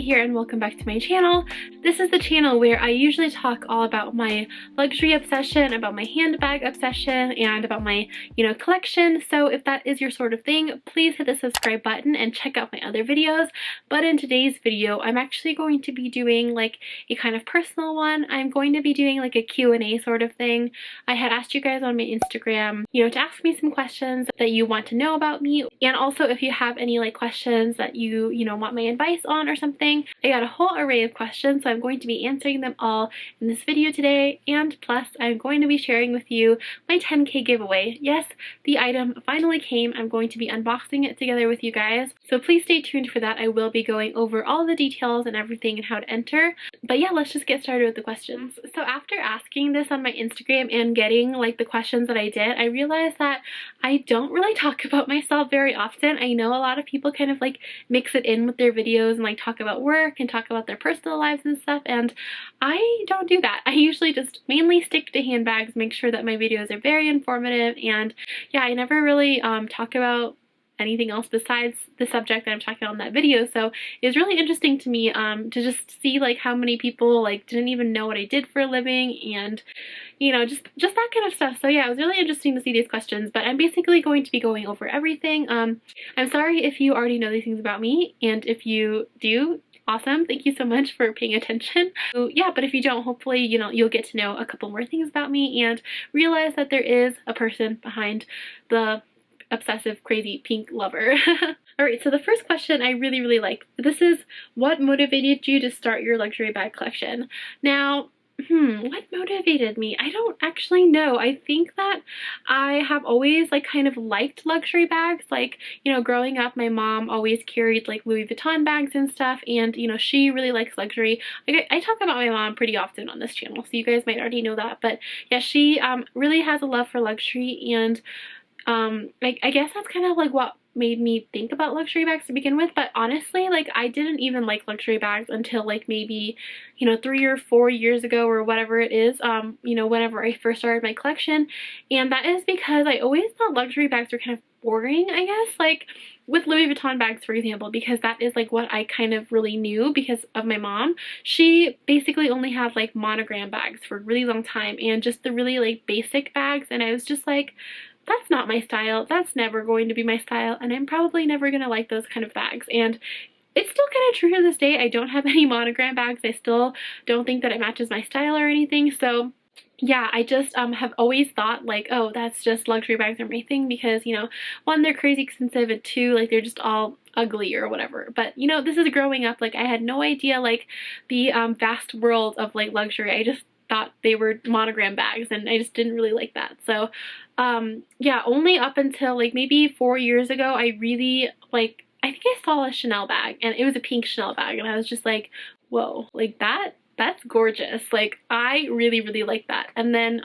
here and welcome back to my channel. This is the channel where I usually talk all about my luxury obsession, about my handbag obsession, and about my, collection. So if that is your sort of thing, please hit the subscribe button and check out my other videos. But in today's video, I'm actually going to be doing like a kind of personal one. I'm going to be doing like a Q&A sort of thing. I had asked you guys on my Instagram, to ask me some questions that you want to know about me. And also if you have any like questions that you want my advice on or something. I got a whole array of questions, so I'm going to be answering them all in this video today. And plus, I'm going to be sharing with you my 10K giveaway. Yes, the item finally came. I'm going to be unboxing it together with you guys. So please stay tuned for that. I will be going over all the details and everything and how to enter. But yeah, let's just get started with the questions. So after asking this on my Instagram and getting like the questions that I did, I realized that I don't really talk about myself very often. I know a lot of people kind of like mix it in with their videos and like talk about work and talk about their personal lives and stuff, and I don't do that. I usually just mainly stick to handbags, make sure that my videos are very informative, and yeah, I never really talk about anything else besides the subject that I'm talking about in that video. So it was really interesting to me to just see like how many people like didn't even know what I did for a living, and just that kind of stuff. So yeah, it was really interesting to see these questions, but I'm basically going to be going over everything. I'm sorry if you already know these things about me, and if you do, awesome, thank you so much for paying attention. So yeah, but if you don't, hopefully you'll get to know a couple more things about me and realize that there is a person behind the obsessive crazy pink lover. Alright, so the first question I really like. This is, what motivated you to start your luxury bag collection? Now, what motivated me? I don't actually know. I think that I have always like kind of liked luxury bags. Like, growing up, my mom always carried like Louis Vuitton bags and stuff, and she really likes luxury. Like, I talk about my mom pretty often on this channel, so you guys might already know that, but yeah, she really has a love for luxury, and I guess that's kind of like what made me think about luxury bags to begin with. But honestly, like, I didn't even like luxury bags until like maybe 3 or 4 years ago or whatever it is, whenever I first started my collection. And that is because I always thought luxury bags were kind of boring, I guess, like with Louis Vuitton bags, for example, because that is like what I kind of really knew because of my mom. She basically only had like monogram bags for a really long time and just the really like basic bags, and I was just like, that's not my style. That's never going to be my style, and I'm probably never gonna like those kind of bags. And it's still kind of true to this day. I don't have any monogram bags. I still don't think that it matches my style or anything. So yeah, I just have always thought like, oh, that's just luxury bags are my thing because, one, they're crazy expensive, and two, like they're just all ugly or whatever. But this is growing up. Like, I had no idea like the vast world of like luxury. I just thought they were monogram bags, and I just didn't really like that. So yeah, only up until like maybe 4 years ago, I really like, I think I saw a Chanel bag, and it was a pink Chanel bag, and I was just like, whoa, like that's gorgeous. Like, I really like that. And then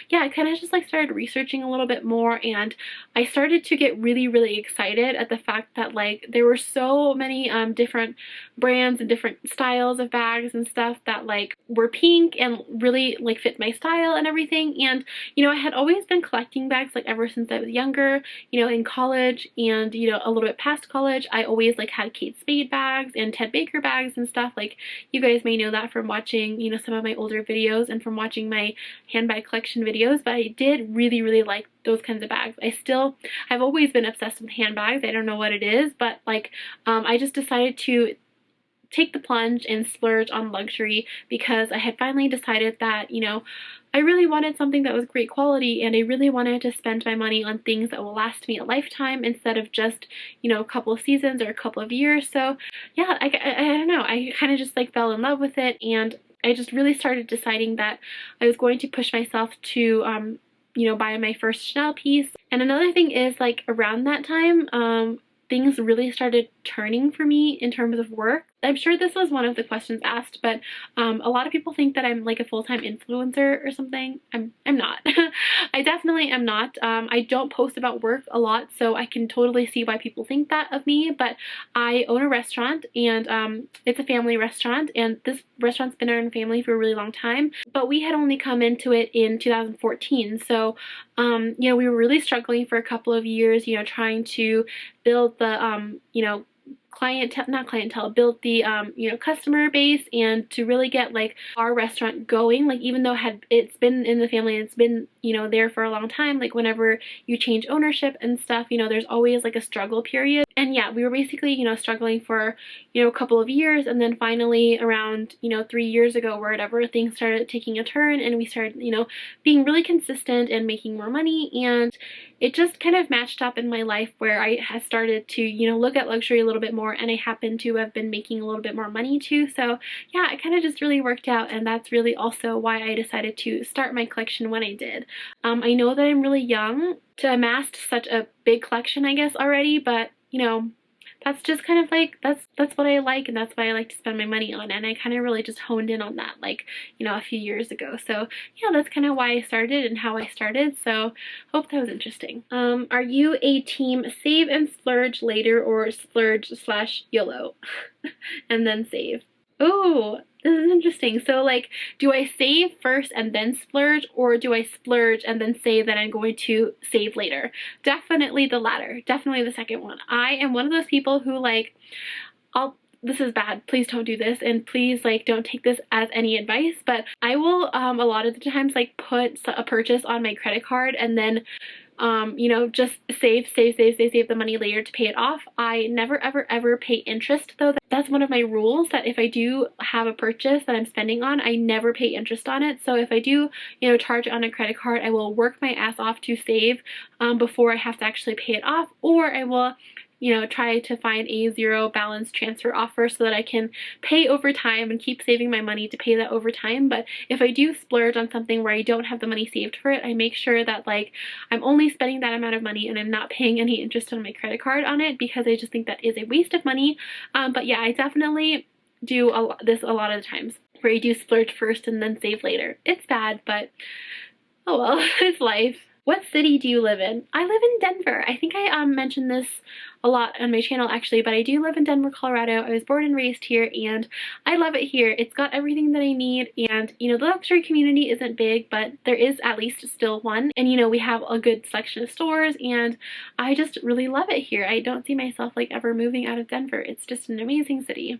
yeah, I kind of just like started researching a little bit more, and I started to get really excited at the fact that like there were so many different brands and different styles of bags and stuff that like were pink and really like fit my style and everything. And I had always been collecting bags like ever since I was younger, in college, and a little bit past college. I always like had Kate Spade bags and Ted Baker bags and stuff. Like, you guys may know that from watching some of my older videos and from watching my handbag collection videos. But I did really like those kinds of bags. I've always been obsessed with handbags. I don't know what it is, but like I just decided to take the plunge and splurge on luxury because I had finally decided that I really wanted something that was great quality, and I really wanted to spend my money on things that will last me a lifetime instead of just a couple of seasons or a couple of years. So yeah, I don't know, I kind of just like fell in love with it, and I just really started deciding that I was going to push myself to buy my first Chanel piece. And another thing is, like, around that time things really started turning for me in terms of work. I'm sure this was one of the questions asked, but a lot of people think that I'm like a full-time influencer or something. I'm not. I definitely am not. I don't post about work a lot, so I can totally see why people think that of me, but I own a restaurant, and it's a family restaurant, and this restaurant's been in our family for a really long time, but we had only come into it in 2014, so we were really struggling for a couple of years, trying to build the build the customer base, and to really get like our restaurant going. Like, even though it's been in the family and it's been there for a long time, like whenever you change ownership and stuff, there's always like a struggle period. And yeah, we were basically struggling for a couple of years, and then finally around 3 years ago or whatever, things started taking a turn, and we started being really consistent and making more money. And it just kind of matched up in my life where I had started to look at luxury a little bit more, and I happened to have been making a little bit more money too. So yeah, it kind of just really worked out, and that's really also why I decided to start my collection when I did. I know that I'm really young to amass such a big collection, I guess, already, but that's just kind of like, that's what I like, and that's what I like to spend my money on, and I kind of really just honed in on that like a few years ago. So yeah, that's kind of why I started and how I started. So hope that was interesting. Are you a team save and splurge later, or splurge / YOLO and then save? Ooh, this is interesting. So like, do I save first and then splurge, or do I splurge and then say that I'm going to save later? Definitely the latter. Definitely the second one. I am one of those people who like, this is bad, please don't do this, and please like don't take this as any advice, but I will a lot of the times like put a purchase on my credit card and then just save the money later to pay it off. I never ever pay interest though. That's one of my rules, that if I do have a purchase that I'm spending on, I never pay interest on it. So if I do charge it on a credit card, I will work my ass off to save before I have to actually pay it off, or I will try to find a zero balance transfer offer so that I can pay over time and keep saving my money to pay that over time. But if I do splurge on something where I don't have the money saved for it, I make sure that like I'm only spending that amount of money and I'm not paying any interest on my credit card on it, because I just think that is a waste of money. But yeah, I definitely do this a lot of the times, where you do splurge first and then save later. It's bad, but oh well, it's life. What city do you live in? I live in Denver. I think I mentioned this a lot on my channel actually, but I do live in Denver, Colorado. I was born and raised here, and I love it here. It's got everything that I need, and the luxury community isn't big, but there is at least still one, and we have a good selection of stores, and I just really love it here. I don't see myself like ever moving out of Denver. It's just an amazing city.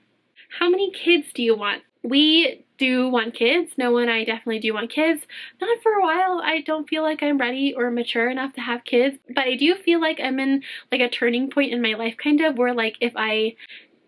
How many kids do you want? We do want kids. Noah and I definitely do want kids. Not for a while. I don't feel like I'm ready or mature enough to have kids, but I do feel like I'm in like a turning point in my life, kind of, where like if I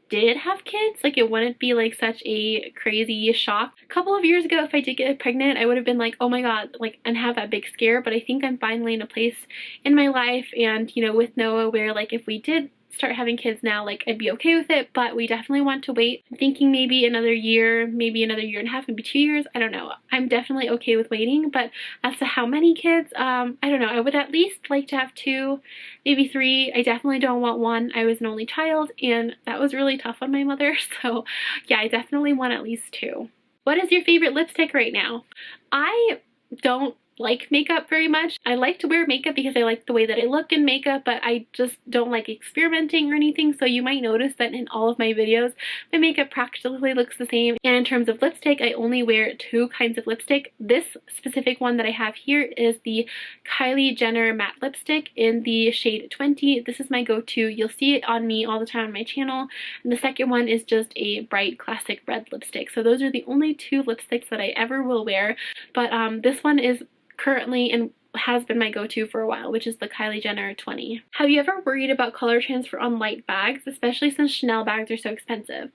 did have kids, like it wouldn't be like such a crazy shock. A couple of years ago, if I did get pregnant, I would have been like, oh my god, like, and have that big scare. But I think I'm finally in a place in my life, and with Noah, where like if we did start having kids now, like I'd be okay with it, but we definitely want to wait. I'm thinking maybe another year, maybe another year and a half, maybe 2 years. I don't know. I'm definitely okay with waiting, but as to how many kids, I don't know. I would at least like to have 2, maybe 3. I definitely don't want 1. I was an only child, and that was really tough on my mother. So yeah, I definitely want at least 2. What is your favorite lipstick right now? I don't like makeup very much. I like to wear makeup because I like the way that I look in makeup, but I just don't like experimenting or anything. So you might notice that in all of my videos, my makeup practically looks the same. And in terms of lipstick, I only wear 2 kinds of lipstick. This specific one that I have here is the Kylie Jenner matte lipstick in the shade 20. This is my go-to. You'll see it on me all the time on my channel. And the second one is just a bright classic red lipstick. So those are the only 2 lipsticks that I ever will wear. But this one is currently and has been my go-to for a while, which is the Kylie Jenner 20. Have you ever worried about color transfer on light bags, especially since Chanel bags are so expensive?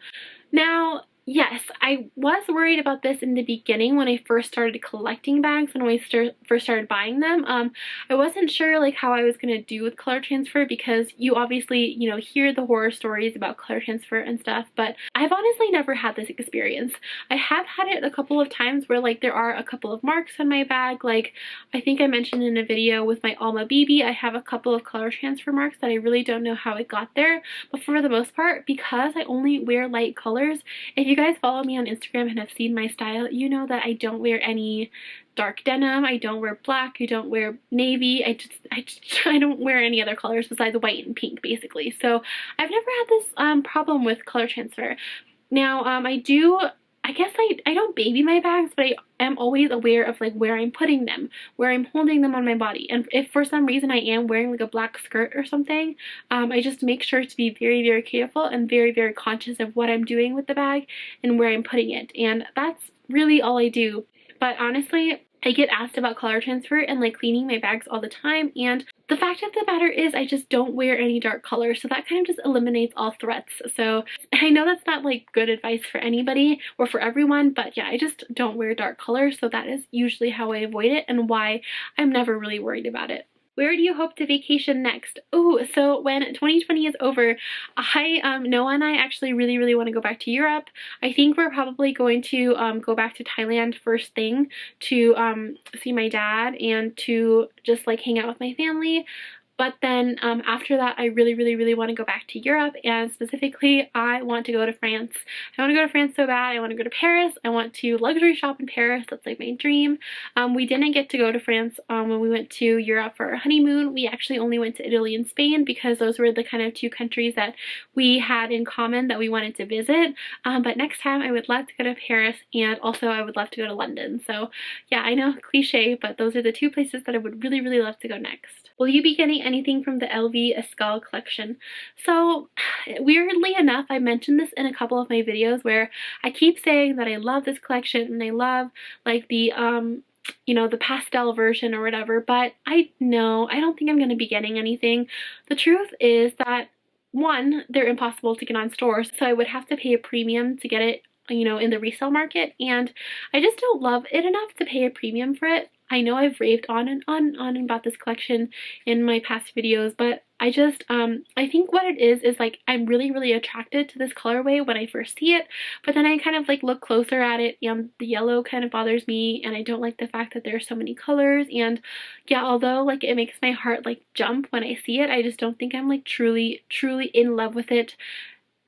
Now, yes, I was worried about this in the beginning when I first started collecting bags and when I first started buying them. I wasn't sure like how I was going to do with color transfer, because you obviously, hear the horror stories about color transfer and stuff, but I've honestly never had this experience. I have had it a couple of times where like there are a couple of marks on my bag. Like I think I mentioned in a video with my Alma BB, I have a couple of color transfer marks that I really don't know how it got there, but for the most part, because I only wear light colors, if you guys follow me on Instagram and have seen my style, you know that I don't wear any dark denim, I don't wear black, I don't wear navy, I don't wear any other colors besides white and pink, basically. So I've never had this problem with color transfer. Now, I I guess I don't baby my bags, but I am always aware of like where I'm putting them, where I'm holding them on my body. And if for some reason I am wearing like a black skirt or something, I just make sure to be very, very careful and very, very conscious of what I'm doing with the bag and where I'm putting it. And that's really all I do. But honestly, I get asked about color transfer and like cleaning my bags all the time, and the fact of the matter is I just don't wear any dark colors, so that kind of just eliminates all threats. So I know that's not like good advice for anybody or for everyone, but yeah, I just don't wear dark colors, so that is usually how I avoid it and why I'm never really worried about it. Where do you hope to vacation next? Oh, so when 2020 is over, Noah and I actually really, really want to go back to Europe. I think we're probably going to go back to Thailand first thing to see my dad and to just like hang out with my family. But then after that, I really, really, really want to go back to Europe, and specifically, I want to go to France. I want to go to France so bad. I want to go to Paris. I want to luxury shop in Paris. That's like my dream. We didn't get to go to France when we went to Europe for our honeymoon. We actually only went to Italy and Spain because those were the kind of two countries that we had in common that we wanted to visit. But next time, I would love to go to Paris, and also I would love to go to London. So yeah, I know, cliche, but those are the two places that I would really, really love to go next. Will you be getting anything from the LV Escale collection? So weirdly enough, I mentioned this in a couple of my videos where I keep saying that I love this collection and I love like the you know, the pastel version or whatever, but I don't think I'm going to be getting anything. The truth is that one, they're impossible to get on stores, so I would have to pay a premium to get it, you know, in the resale market, and I just don't love it enough to pay a premium for it. I know I've raved on and on about this collection in my past videos, but I just, I think what it is like I'm really, really attracted to this colorway when I first see it, but then I kind of like look closer at it, and the yellow kind of bothers me, and I don't like the fact that there are so many colors, and yeah, although like it makes my heart like jump when I see it, I just don't think I'm like truly, truly in love with it,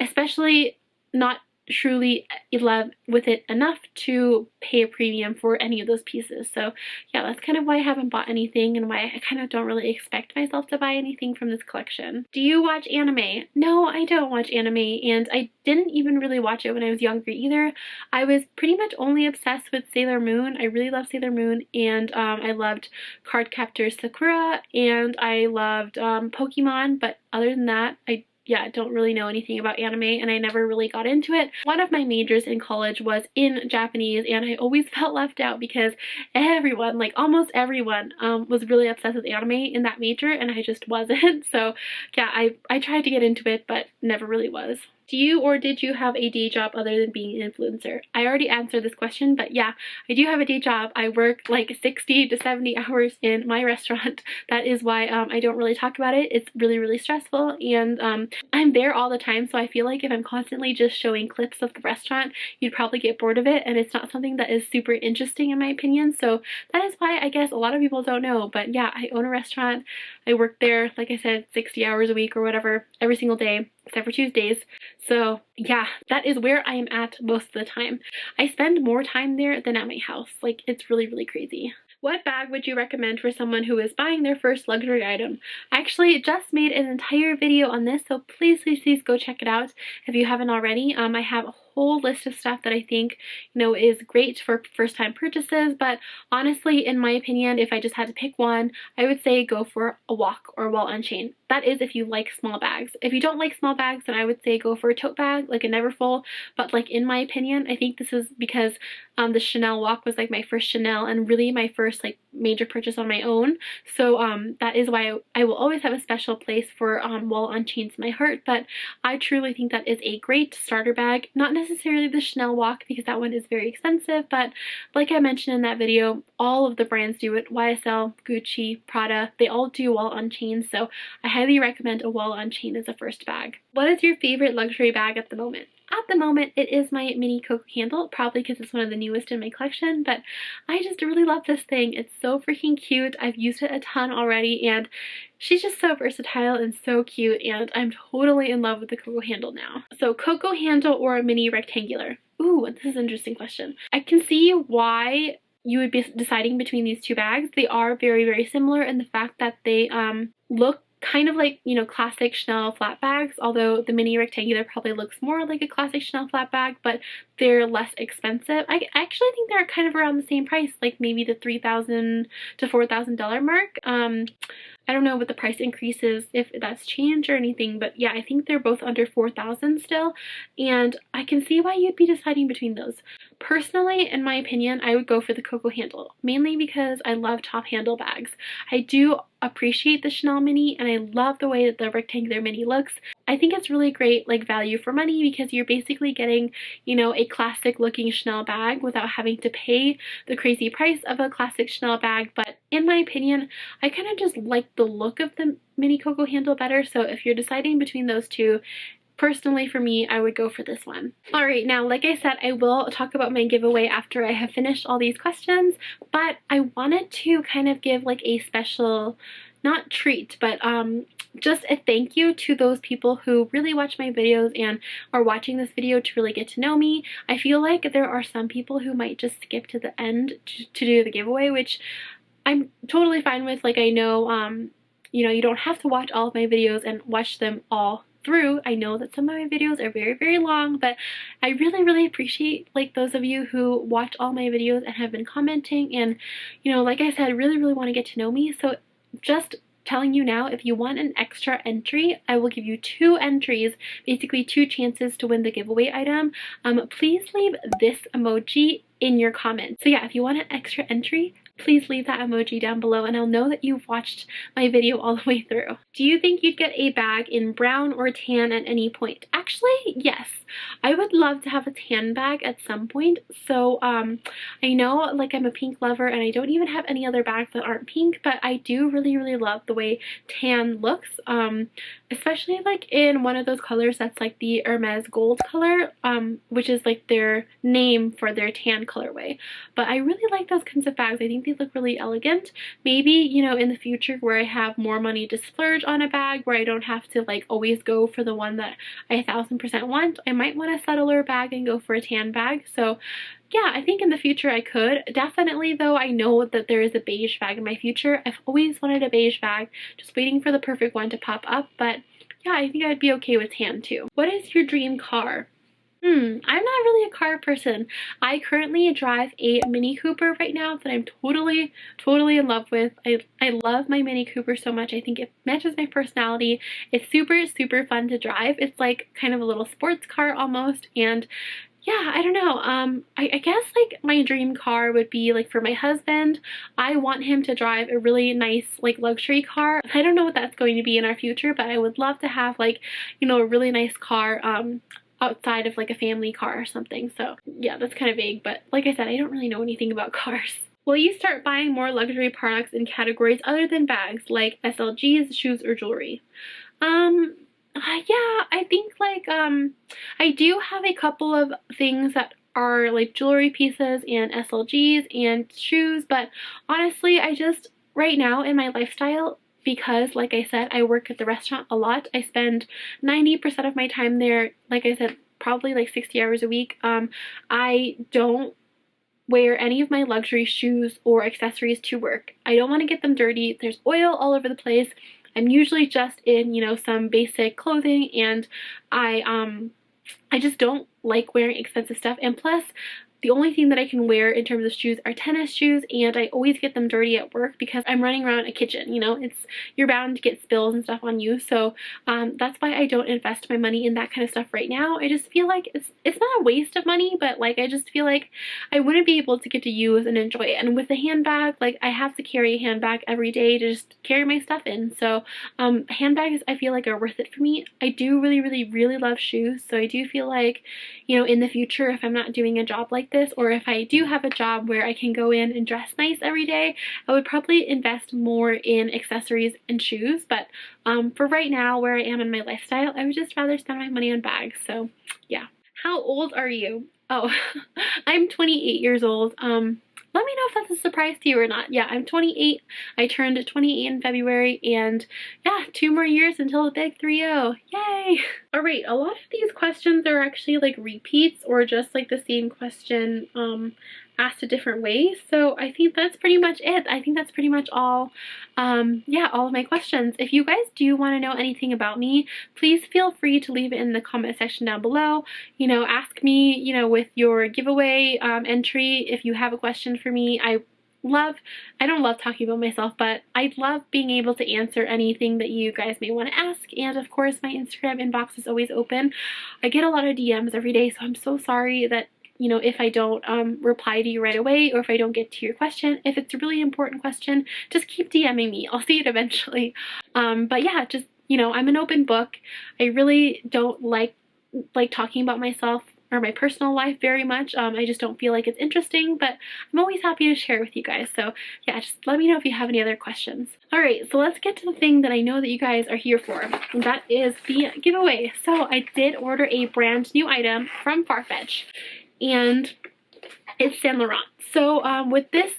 especially not truly in love with it enough to pay a premium for any of those pieces. So yeah, that's kind of why I haven't bought anything and why I kind of don't really expect myself to buy anything from this collection. Do you watch anime? No, I don't watch anime, and I didn't even really watch it when I was younger either. I was pretty much only obsessed with Sailor Moon. I really loved Sailor Moon, and I loved Cardcaptor Sakura, and I loved Pokemon, but other than that, I don't really know anything about anime, and I never really got into it. One of my majors in college was in Japanese, and I always felt left out because everyone, like almost everyone, was really obsessed with anime in that major, and I just wasn't. So yeah, I tried to get into it, but never really was. Do you or did you have a day job other than being an influencer? I already answered this question, but yeah, I do have a day job. I work like 60 to 70 hours in my restaurant. That is why I don't really talk about it. It's really, really stressful, and I'm there all the time, so I feel like if I'm constantly just showing clips of the restaurant, you'd probably get bored of it, and it's not something that is super interesting in my opinion. So that is why I guess a lot of people don't know, but yeah, I own a restaurant. I work there, like I said, 60 hours a week or whatever, every single day, except for Tuesdays. So yeah, that is where I am at most of the time. I spend more time there than at my house. Like, it's really, really crazy. What bag would you recommend for someone who is buying their first luxury item? I actually just made an entire video on this, so please, please, please go check it out if you haven't already. I have a whole list of stuff that I think, you know, is great for first-time purchases, but honestly, in my opinion, if I just had to pick one, I would say go for a walk or wall on chain. That is if you like small bags. If you don't like small bags, then I would say go for a tote bag, like a Neverfull. But like in my opinion, I think this is because the Chanel walk was like my first Chanel and really my first like major purchase on my own. So that is why I will always have a special place for wall on chains in my heart. But I truly think that is a great starter bag. Not necessarily the Chanel walk because that one is very expensive, but like I mentioned in that video, all of the brands do it. YSL, Gucci, Prada, they all do wall on chains. So I highly recommend a wall on chain as a first bag. What is your favorite luxury bag at the moment? At the moment, it is my mini Coco candle, probably because it's one of the newest in my collection, but I just really love this thing. It's so freaking cute. I've used it a ton already, and she's just so versatile and so cute, and I'm totally in love with the Coco handle now. So Coco handle or a mini rectangular? Ooh, this is an interesting question. I can see why you would be deciding between these two bags. They are very, very similar in the fact that they look kind of like, you know, classic Chanel flat bags, although the mini rectangular probably looks more like a classic Chanel flat bag, but they're less expensive. I actually think they're kind of around the same price, like maybe the $3,000 to $4,000 mark. I don't know what the price increases, if that's changed or anything, but yeah, I think they're both under 4,000 still, and I can see why you'd be deciding between those. Personally, in my opinion, I would go for the Coco handle, mainly because I love top handle bags. I do appreciate the Chanel mini, and I love the way that the rectangular mini looks. I think it's really great like value for money because you're basically getting, you know, a classic looking Chanel bag without having to pay the crazy price of a classic Chanel bag. But in my opinion, I kind of just like the look of the mini Coco handle better. So if you're deciding between those two, personally for me, I would go for this one. Alright, now like I said, I will talk about my giveaway after I have finished all these questions, but I wanted to kind of give like a special, not treat, but just a thank you to those people who really watch my videos and are watching this video to really get to know me. I feel like there are some people who might just skip to the end to do the giveaway, which I'm totally fine with. Like, I know, you know, you don't have to watch all of my videos and watch them all through. I know that some of my videos are very, very long, but I really, really appreciate like those of you who watch all my videos and have been commenting, and, you know, like I said, really, really want to get to know me. So just telling you now, if you want an extra entry, I will give you 2 entries, basically 2 chances to win the giveaway item. Please leave this emoji in your comments. So yeah, if you want an extra entry, please leave that emoji down below and I'll know that you've watched my video all the way through. Do you think you'd get a bag in brown or tan at any point? Actually, yes. I would love to have a tan bag at some point. So I know like I'm a pink lover and I don't even have any other bags that aren't pink, but I do really, really love the way tan looks, especially like in one of those colors that's like the Hermes gold color, which is like their name for their tan colorway. But I really like those kinds of bags. I think they look really elegant. Maybe, you know, in the future where I have more money to splurge on a bag, where I don't have to like always go for the one that I 1000% want, I might want a subtler bag and go for a tan bag. So yeah, I think in the future I could. Definitely though, I know that there is a beige bag in my future. I've always wanted a beige bag, just waiting for the perfect one to pop up. But yeah, I think I'd be okay with tan too. What is your dream car? I'm not really a car person. I currently drive a Mini Cooper right now that I'm totally, totally in love with. I love my Mini Cooper so much. I think it matches my personality. It's super, super fun to drive. It's like kind of a little sports car almost, and yeah, I don't know. I guess like my dream car would be like for my husband. I want him to drive a really nice like luxury car. I don't know what that's going to be in our future, but I would love to have like, you know, a really nice car outside of like a family car or something. So yeah, that's kind of vague, but like I said, I don't really know anything about cars. Will you start buying more luxury products in categories other than bags, like SLGs, shoes, or jewelry? Yeah, I think like I do have a couple of things that are like jewelry pieces and SLGs and shoes, but honestly, I just right now in my lifestyle, because like I said, I work at the restaurant a lot. I spend 90% of my time there, like I said, probably like 60 hours a week. I don't wear any of my luxury shoes or accessories to work. I don't want to get them dirty. There's oil all over the place. I'm usually just in, you know, some basic clothing, and I just don't like wearing expensive stuff. And plus, the only thing that I can wear in terms of shoes are tennis shoes, and I always get them dirty at work because I'm running around a kitchen, you know, you're bound to get spills and stuff on you. So that's why I don't invest my money in that kind of stuff right now. I just feel like it's not a waste of money, but like I just feel like I wouldn't be able to get to use and enjoy it. And with the handbag, like I have to carry a handbag every day to just carry my stuff in. So handbags I feel like are worth it for me. I do really, really, really love shoes, so I do feel like, you know, in the future, if I'm not doing a job like this, or if I do have a job where I can go in and dress nice every day, I would probably invest more in accessories and shoes. But for right now, where I am in my lifestyle, I would just rather spend my money on bags. So yeah. How old are you? Oh, I'm 28 years old. Let me know if that's a surprise to you or not. Yeah, I'm 28. I turned 28 in February, and yeah, 2 more years until the big 3-0. Yay! Alright, a lot of these questions are actually like repeats or just like the same question asked a different way. So I think that's pretty much it. I think that's pretty much all, yeah, all of my questions. If you guys do want to know anything about me, please feel free to leave it in the comment section down below. You know, ask me, you know, with your giveaway entry if you have a question for me. I don't love talking about myself, but I love being able to answer anything that you guys may want to ask. And of course, my Instagram inbox is always open. I get a lot of DMs every day, so I'm so sorry that, you know, if I don't reply to you right away, or if I don't get to your question. If it's a really important question, just keep DMing me. I'll see it eventually. But yeah, just, you know, I'm an open book. I really don't like talking about myself or my personal life very much. I just don't feel like it's interesting, but I'm always happy to share with you guys. So yeah, just let me know if you have any other questions. Alright, so let's get to the thing that I know that you guys are here for, and that is the giveaway. So I did order a brand new item from Farfetch, and it's Saint Laurent. So with this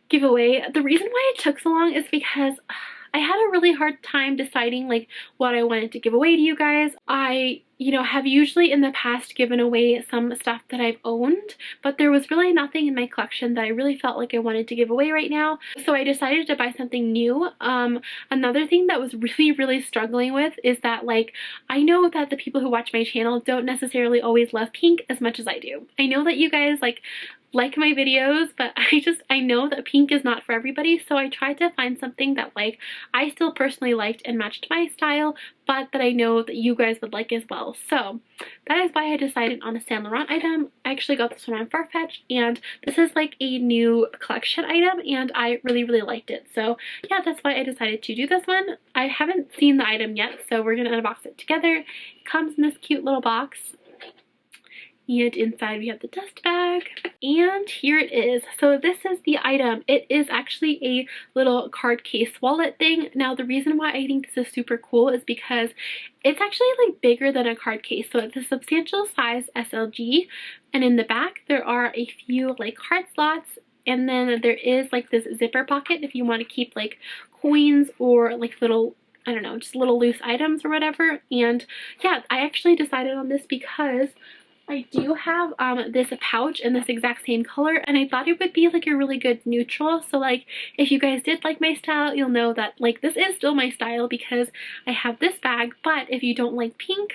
giveaway, the reason why it took so long is because I had a really hard time deciding like what I wanted to give away to you guys. I, you know, have usually in the past given away some stuff that I've owned, but there was really nothing in my collection that I really felt like I wanted to give away right now. So I decided to buy something new. Another thing that was really struggling with is that, like, I know that the people who watch my channel don't necessarily always love pink as much as I do. I know that you guys like my videos, but I know that pink is not for everybody, so I tried to find something that like I still personally liked and matched my style, but that I know that you guys would like as well. So that is why I decided on a Saint Laurent item. I actually got this one on Farfetch, and this is like a new collection item, and I really liked it. So yeah, that's why I decided to do this one. I haven't seen the item yet, so we're gonna unbox it together. It comes in this cute little box. And inside we have the dust bag, and here it is. So this is the item. It is actually a little card case wallet thing. Now the reason why I think this is super cool is because it's actually like bigger than a card case. So it's a substantial size SLG, and in the back there are a few like card slots, and then there is like this zipper pocket if you want to keep like coins or like little, I don't know, just little loose items or whatever. And yeah, I actually decided on this because I do have this pouch in this exact same color, and I thought it would be like a really good neutral. So like if you guys did like my style, you'll know that like this is still my style because I have this bag. But if you don't like pink,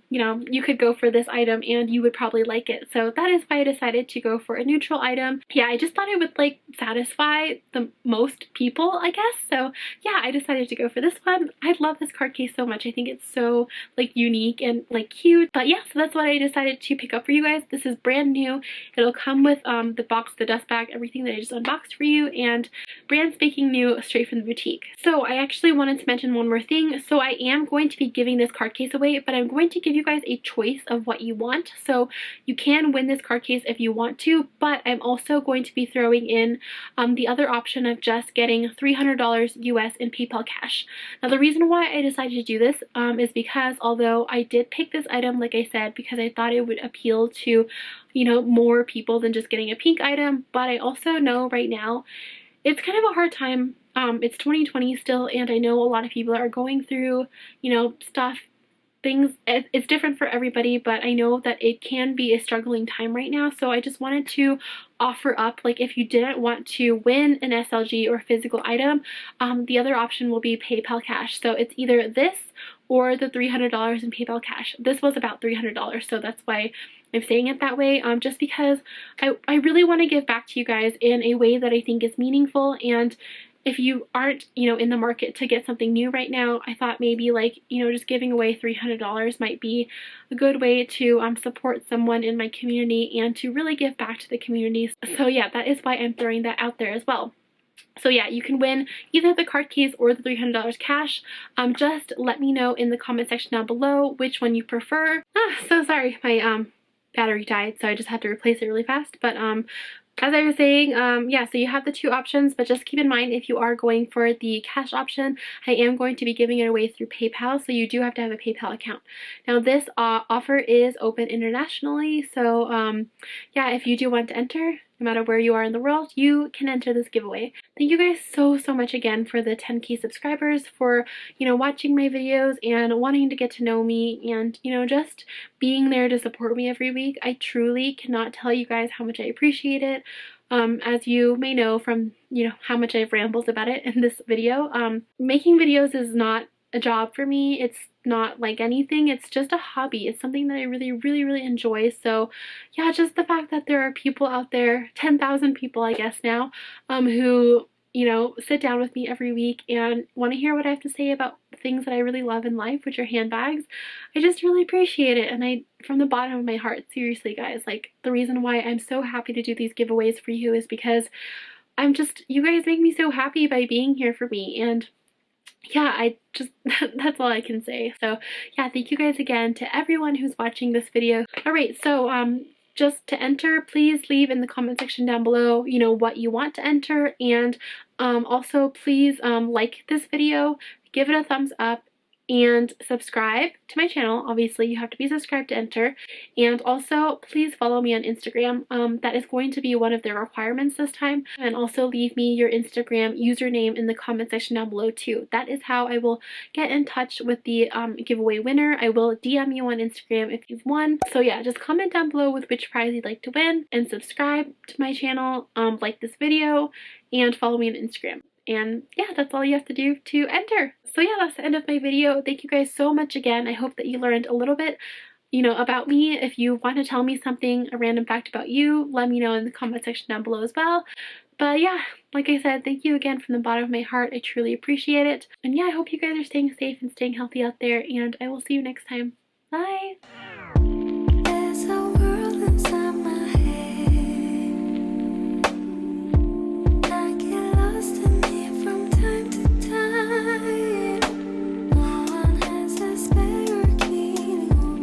you know, you could go for this item and you would probably like it. So that is why I decided to go for a neutral item. Yeah, I just thought it would like satisfy the most people, I guess. So yeah, I decided to go for this one. I love this card case so much. I think it's so like unique and like cute. But yeah, so that's what I decided to pick up for you guys. This is brand new. It'll come with the box, the dust bag, everything that I just unboxed for you, and brand spanking new straight from the boutique. So I actually wanted to mention one more thing. So I am going to be giving this card case away, but I'm going to give you guys a choice of what you want. So you can win this card case if you want to, but I'm also going to be throwing in the other option of just getting $300 US in PayPal cash. Now the reason why I decided to do this is because although I did pick this item, like I said, because I thought it would appeal to, you know, more people than just getting a pink item, but I also know right now it's kind of a hard time. It's 2020 still, and I know a lot of people are going through, you know, stuff, things. It's different for everybody, but I know that it can be a struggling time right now. So I just wanted to offer up, like, if you didn't want to win an SLG or physical item, the other option will be PayPal cash. So it's either this or the $300 in PayPal cash. This was about $300, so that's why I'm saying it that way, just because I really want to give back to you guys in a way that I think is meaningful. And if you aren't, you know, in the market to get something new right now, I thought maybe, like, you know, just giving away $300 might be a good way to support someone in my community and to really give back to the community. So yeah, that is why I'm throwing that out there as well. So yeah, you can win either the card case or the $300 cash. Just let me know in the comment section down below which one you prefer. So sorry, my battery died, so I just had to replace it really fast. But as I was saying, yeah, so you have the two options, but just keep in mind if you are going for the cash option, I am going to be giving it away through PayPal, so you do have to have a PayPal account. Now this offer is open internationally, so yeah, if you do want to enter, no matter where you are in the world, you can enter this giveaway. Thank you guys so much again for the 10K subscribers, for, you know, watching my videos and wanting to get to know me and, you know, just being there to support me every week. I truly cannot tell you guys how much I appreciate it. As you may know from, you know, how much I've rambled about it in this video, making videos is not a job for me. It's not like anything. It's just a hobby. It's something that I really enjoy. So yeah, just the fact that there are people out there, 10,000 people I guess now, who, you know, sit down with me every week and want to hear what I have to say about things that I really love in life, which are handbags. I just really appreciate it, and I, from the bottom of my heart, seriously guys, like the reason why I'm so happy to do these giveaways for you is because I'm just, you guys make me so happy by being here for me, and yeah, I just, that's all I can say. So yeah, thank you guys again to everyone who's watching this video. Alright, so just to enter, please leave in the comment section down below, you know, what you want to enter, and also please like this video, give it a thumbs up, and subscribe to my channel. Obviously you have to be subscribed to enter, and also please follow me on Instagram. That is going to be one of the requirements this time, and also leave me your Instagram username in the comment section down below too. That is how I will get in touch with the giveaway winner. I will DM you on Instagram if you've won. So yeah, just comment down below with which prize you'd like to win, and subscribe to my channel, like this video, and follow me on Instagram. And yeah, that's all you have to do to enter. So yeah, that's the end of my video. Thank you guys so much again. I hope that you learned a little bit, you know, about me. If you want to tell me something, a random fact about you, let me know in the comment section down below as well. But yeah, like I said, thank you again from the bottom of my heart. I truly appreciate it. And yeah, I hope you guys are staying safe and staying healthy out there, and I will see you next time. Bye!